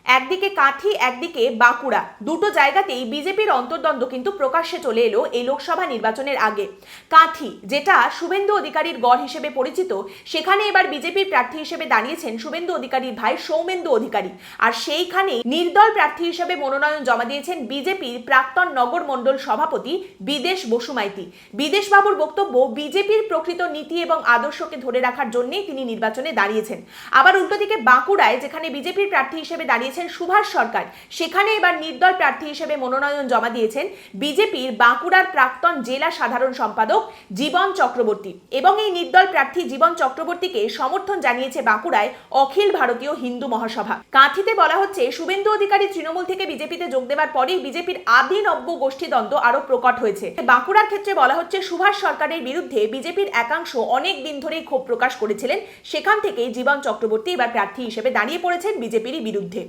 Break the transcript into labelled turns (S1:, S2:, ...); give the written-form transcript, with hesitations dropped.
S1: একদিকে কাঁথি, একদিকে বাঁকুড়া, দুটো জায়গাতেই বিজেপির অন্তর্দ্বন্দ্ব কিন্তু প্রকাশ্যে চলে এলো এই লোকসভা নির্বাচনের আগে। কাঁথি, যেটা শুভেন্দু অধিকারীর গড় হিসেবে পরিচিত, সেখানে এবার বিজেপির প্রার্থী হিসেবে দাঁড়িয়েছেন শুভেন্দু অধিকারীর ভাই সৌমেন্দু অধিকারী। আর সেইখানে নির্দল প্রার্থী হিসেবে মনোনয়ন জমা দিয়েছেন বিজেপির প্রাক্তন নগর মণ্ডল সভাপতি বিদেশ বসু মাইতি। বিদেশ বাবুর বক্তব্য, বিজেপির প্রকৃত নীতি এবং আদর্শকে ধরে রাখার জন্যই তিনি নির্বাচনে দাঁড়িয়েছেন। আবার উল্টো দিকে বাঁকুড়ায়, যেখানে বিজেপির প্রার্থী হিসেবে দাঁড়িয়েছেন সুভাষ সরকার, সেখানে এবার নির্দল প্রার্থী হিসেবে মনোনয়ন জমা দিয়েছেন বিজেপির বাঁকুড়ার প্রাক্তন জেলা সাধারণ সম্পাদক জীবন চক্রবর্তী। এবং এই নির্দল প্রার্থী জীবন চক্রবর্তীকে সমর্থন জানিয়েছে বাঁকুড়ায় অখিল ভারতীয় হিন্দু মহাসভা। কাঁথিতে বলা হচ্ছে, শুভেন্দু অধিকারী তৃণমূল থেকে বিজেপিতে যোগ দেওয়ার পরেই বিজেপির আদি নব্য গোষ্ঠীদ্বন্দ্ব আরো প্রকট হয়েছে। বাঁকুড়ার ক্ষেত্রে বলা হচ্ছে, সুভাষ সরকারের বিরুদ্ধে বিজেপির একাংশ অনেক দিন ধরেই ক্ষোভ প্রকাশ করেছিলেন, সেখান থেকেই জীবন চক্রবর্তী এবার প্রার্থী হিসেবে দাঁড়িয়ে পড়েছেন বিজেপির বিরুদ্ধে।